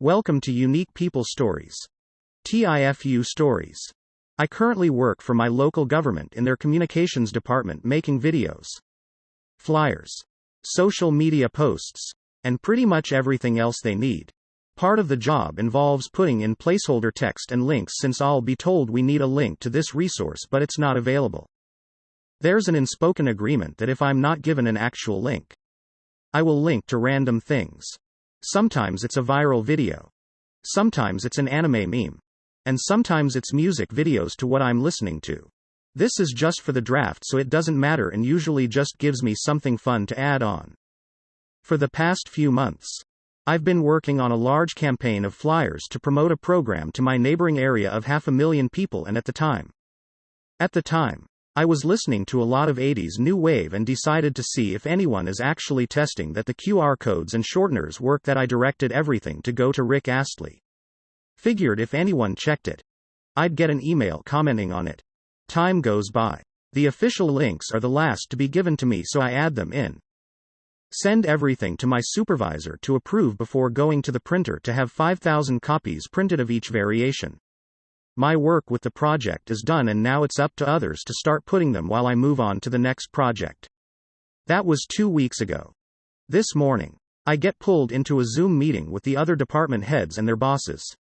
Welcome to Unique People Stories. TIFU Stories. I currently work for my local government in their communications department making videos, flyers, social media posts, and pretty much everything else they need. Part of the job involves putting in placeholder text and links since I'll be told we need a link to this resource but it's not available. There's an unspoken agreement that if I'm not given an actual link, I will link to random things. Sometimes it's a viral video. Sometimes it's an anime meme. And sometimes it's music videos to what I'm listening to. This is just for the draft, so it doesn't matter and usually just gives me something fun to add on. For the past few months, I've been working on a large campaign of flyers to promote a program to my neighboring area of 500,000 people, and at the time, I was listening to a lot of 80s new wave and decided to see if anyone is actually testing that the QR codes and shorteners work, that I directed everything to go to Rick Astley. Figured if anyone checked it, I'd get an email commenting on it. Time goes by. The official links are the last to be given to me, so I add them in. Send everything to my supervisor to approve before going to the printer to have 5,000 copies printed of each variation. My work with the project is done and now it's up to others to start putting them while I move on to the next project. That was 2 weeks ago. This morning, I get pulled into a Zoom meeting with the other department heads and their bosses.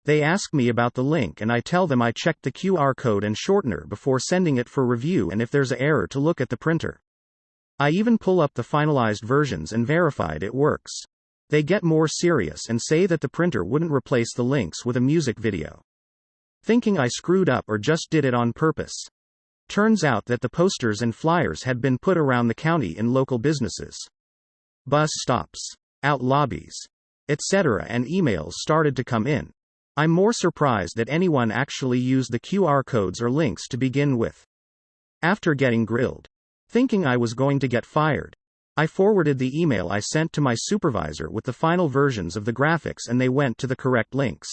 They ask me about the link and I tell them I checked the QR code and shortener before sending it for review, and if there's an error to look at the printer. I even pull up the finalized versions and verified it works. They get more serious and say that the printer wouldn't replace the links with a music video. Thinking I screwed up or just did it on purpose. Turns out that the posters and flyers had been put around the county in local businesses, bus stops, out lobbies, etc., and emails started to come in. I'm more surprised that anyone actually used the QR codes or links to begin with. After getting grilled, thinking I was going to get fired, I forwarded the email I sent to my supervisor with the final versions of the graphics and they went to the correct links.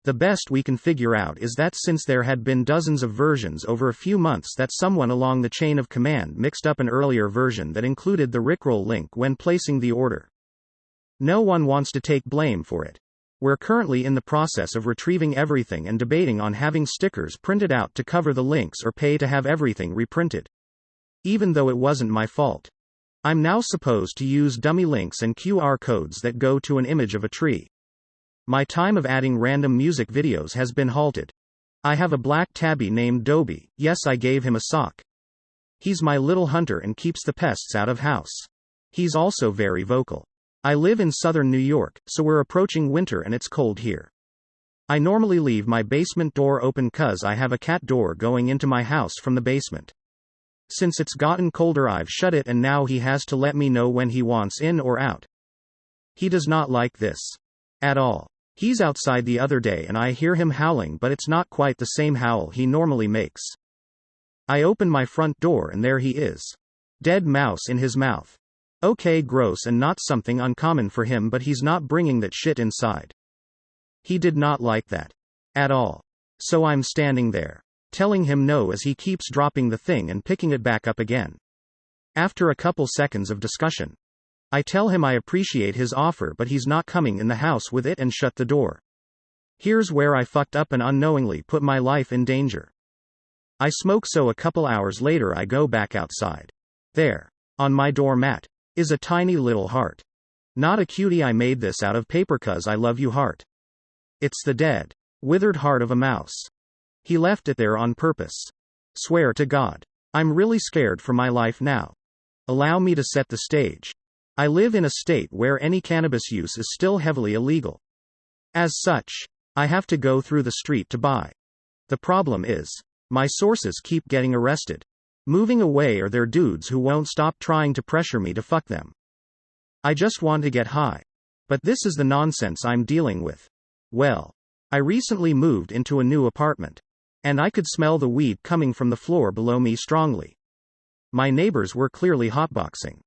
The best we can figure out is that since there had been dozens of versions over a few months, that someone along the chain of command mixed up an earlier version that included the rickroll link when placing the order. No one wants to take blame for it. We're currently in the process of retrieving everything and debating on having stickers printed out to cover the links or pay to have everything reprinted. Even though it wasn't my fault, I'm now supposed to use dummy links and QR codes that go to an image of a tree. My time of adding random music videos has been halted. I have a black tabby named Dobie. Yes, I gave him a sock. He's my little hunter and keeps the pests out of house. He's also very vocal. I live in southern New York, so we're approaching winter and it's cold here. I normally leave my basement door open cause I have a cat door going into my house from the basement. Since it's gotten colder, I've shut it, and now he has to let me know when he wants in or out. He does not like this at all. He's outside the other day and I hear him howling, but it's not quite the same howl he normally makes. I open my front door and there he is. Dead mouse in his mouth. Okay, gross and not something uncommon for him, but he's not bringing that shit inside. He did not like that at all. So I'm standing there, telling him no as he keeps dropping the thing and picking it back up again. After a couple seconds of discussion, I tell him I appreciate his offer but he's not coming in the house with it and shut the door. Here's where I fucked up and unknowingly put my life in danger. I smoke, so a couple hours later I go back outside. There, on my doormat, is a tiny little heart. Not a cutie, I made this out of paper cause I love you heart. It's the dead, withered heart of a mouse. He left it there on purpose. Swear to God. I'm really scared for my life now. Allow me to set the stage. I live in a state where any cannabis use is still heavily illegal. As such, I have to go through the street to buy. The problem is, my sources keep getting arrested, moving away, or they're dudes who won't stop trying to pressure me to fuck them. I just want to get high. But this is the nonsense I'm dealing with. Well, I recently moved into a new apartment, and I could smell the weed coming from the floor below me strongly. My neighbors were clearly hotboxing.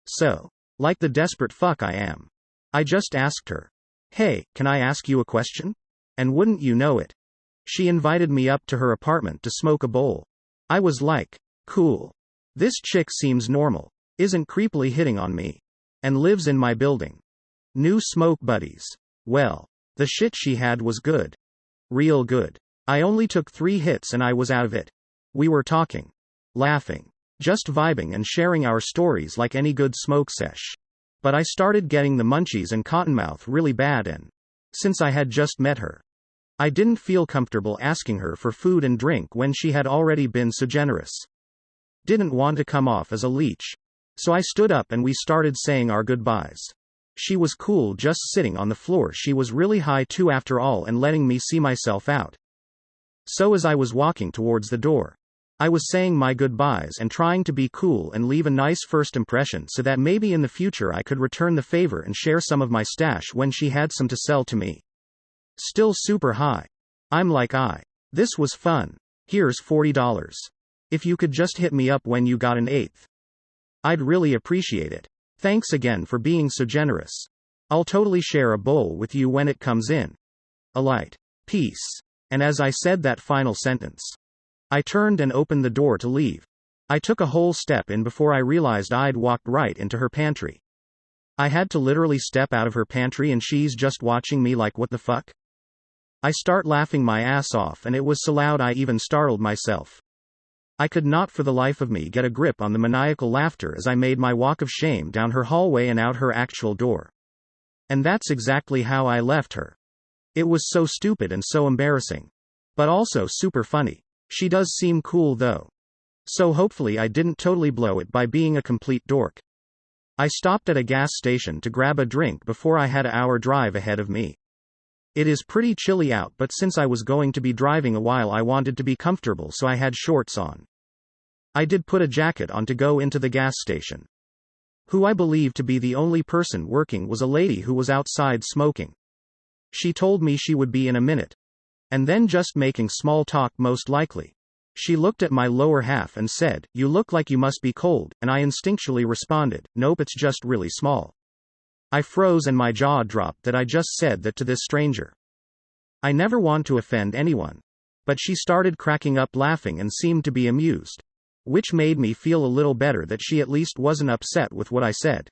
So, like the desperate fuck I am, I just asked her, "Hey, can I ask you a question?" And wouldn't you know it, she invited me up to her apartment to smoke a bowl. I was like, cool. This chick seems normal, isn't creepily hitting on me, and lives in my building. New smoke buddies. Well, the shit she had was good. Real good. I only took 3 hits and I was out of it. We were talking, laughing, just vibing and sharing our stories like any good smoke sesh. But I started getting the munchies and cottonmouth really bad, and since I had just met her, I didn't feel comfortable asking her for food and drink when she had already been so generous. Didn't want to come off as a leech. So I stood up and we started saying our goodbyes. She was cool just sitting on the floor. She was really high too after all and letting me see myself out. So as I was walking towards the door, I was saying my goodbyes and trying to be cool and leave a nice first impression so that maybe in the future I could return the favor and share some of my stash when she had some to sell to me. Still super high. I'm like, this was fun. Here's $40. If you could just hit me up when you got an eighth, I'd really appreciate it. Thanks again for being so generous. I'll totally share a bowl with you when it comes in. A light. Peace. And as I said that final sentence, I turned and opened the door to leave. I took a whole step in before I realized I'd walked right into her pantry. I had to literally step out of her pantry and she's just watching me like, what the fuck? I start laughing my ass off and it was so loud I even startled myself. I could not for the life of me get a grip on the maniacal laughter as I made my walk of shame down her hallway and out her actual door. And that's exactly how I left her. It was so stupid and so embarrassing. But also super funny. She does seem cool though. So hopefully I didn't totally blow it by being a complete dork. I stopped at a gas station to grab a drink before I had an hour drive ahead of me. It is pretty chilly out, but since I was going to be driving a while I wanted to be comfortable, so I had shorts on. I did put a jacket on to go into the gas station. Who I believe to be the only person working was a lady who was outside smoking. She told me she would be in a minute. And then just making small talk most likely. She looked at my lower half and said, "You look like you must be cold," and I instinctually responded, "Nope, it's just really small." I froze and my jaw dropped that I just said that to this stranger. I never want to offend anyone. But she started cracking up laughing and seemed to be amused. Which made me feel a little better that she at least wasn't upset with what I said.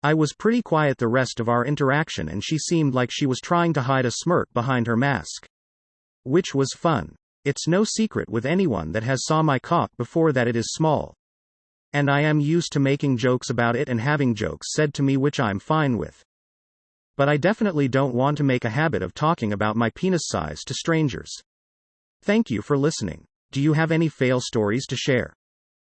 I was pretty quiet the rest of our interaction and she seemed like she was trying to hide a smirk behind her mask. Which was fun. It's no secret with anyone that has saw my cock before that it is small. And I am used to making jokes about it and having jokes said to me, which I'm fine with. But I definitely don't want to make a habit of talking about my penis size to strangers. Thank you for listening. Do you have any fail stories to share?